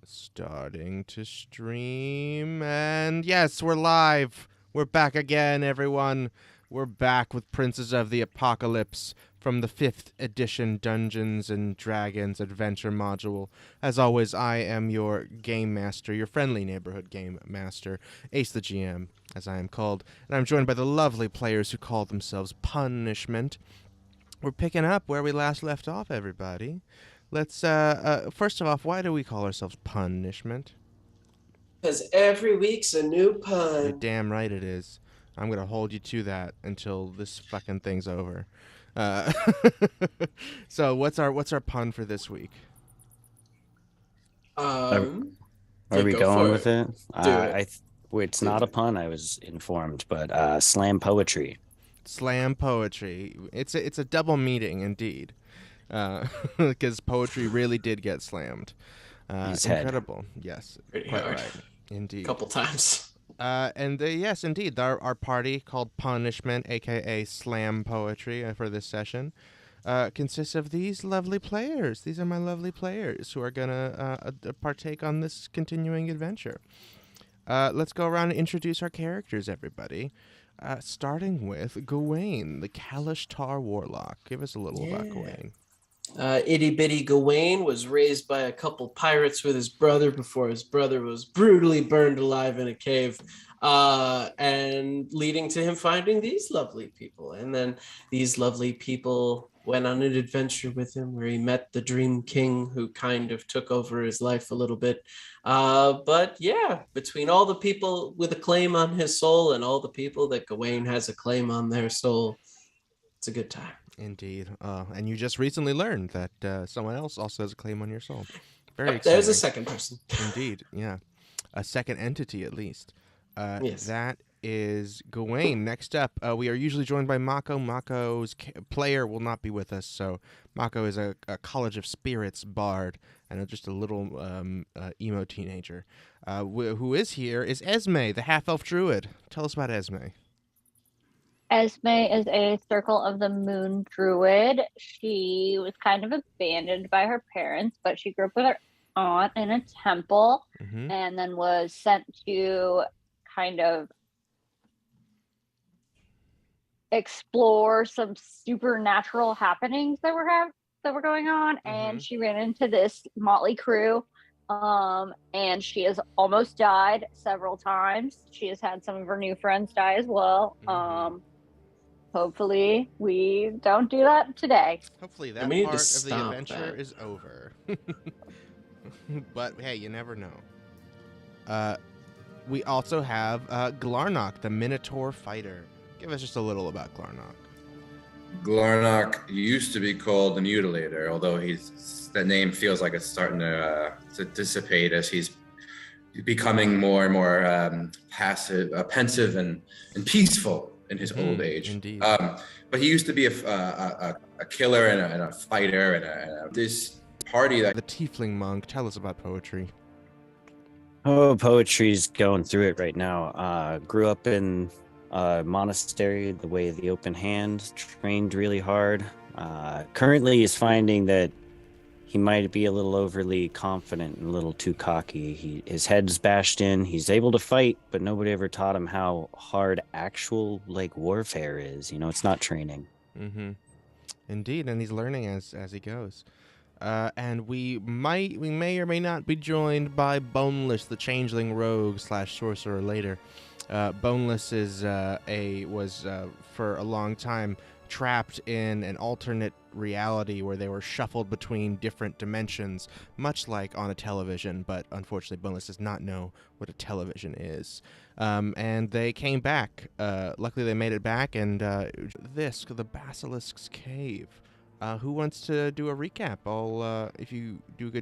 Starting to stream, and yes, we're live. We're back again, everyone. We're back with Princes of the Apocalypse from the 5th edition Dungeons and Dragons adventure module. As always, I am your game master, your friendly neighborhood game master, Ace the GM, as I am called, and I'm joined by the lovely players who call themselves Punishment. We're picking up where we last left off, everybody. Let's, first of all, why do we call ourselves Punishment? Because every week's a new You're pun. damn right it is. I'm going to hold you to that until this fucking thing's over. So what's our pun for this week? Are, are Yeah, we go going for with it. it? Do it. It's Do not a it. pun. I was informed, but slam poetry. Slam poetry. It's a double meaning indeed. Because poetry really did get slammed. His head. Incredible. Yes, Pretty quite hard. right. Indeed. Couple times. Yes, indeed, our party called Punishment, aka Slam Poetry, for this session, consists of these lovely players. These are my lovely players who are gonna partake on this continuing adventure. Let's go around and introduce our characters, everybody. Starting with Gawain, the Kalishtar Warlock. Give us a little about Yeah. Gawain. Itty bitty Gawain was raised by a couple pirates with his brother before his brother was brutally burned alive in a cave, and leading to him finding these lovely people. And then these lovely people went on an adventure with him where he met the Dream King, who kind of took over his life a little bit. But yeah, between all the people with a claim on his soul and all the people that Gawain has a claim on their soul, it's a good time. Indeed. And you just recently learned that someone else also has a claim on your soul. Very Yep, there's a exciting. second person. Indeed, yeah. A second entity, at least. Yes. That is Gawain. Next up, we are usually joined by Mako. Mako's player will not be with us, so Mako is a College of Spirits bard and just a little emo teenager. Who is here is Esme, the half-elf druid. Tell us about Esme. Esme is a Circle of the Moon druid. She was kind of abandoned by her parents, but she grew up with her aunt in a temple Mm-hmm. and then was sent to kind of explore some supernatural happenings that were going on. And she ran into this motley crew. And she has almost died several times. She has had some of her new friends die as well. Hopefully we don't do that today. Hopefully that we need to part of the stop adventure that. is over. But hey, you never know. We also have Glorok, the Minotaur fighter. Give us just a little about Glorok. Glorok used to be called the Mutilator, although that name feels like it's starting to dissipate as he's becoming more and more pensive and peaceful in his old age. Indeed. But he used to be a killer and a fighter and this party that The Tiefling Monk. Tell us about poetry. Oh, poetry's going through it right now. Grew up in a monastery, the way of the open hand, trained really hard. Currently is finding that he might be a little overly confident and a little too cocky. His head's bashed in. He's able to fight, but nobody ever taught him how hard actual warfare is. It's not training. Mm-hmm. Indeed, and he's learning as he goes. And we may or may not be joined by Boneless, the changeling rogue / sorcerer later. Boneless was for a long time trapped in an alternate reality where they were shuffled between different dimensions, much like on a television, but unfortunately Boneless does not know what a television is. And they came back. Luckily they made it back, and the Basilisk's Cave. Who wants to do a recap? If you do a good job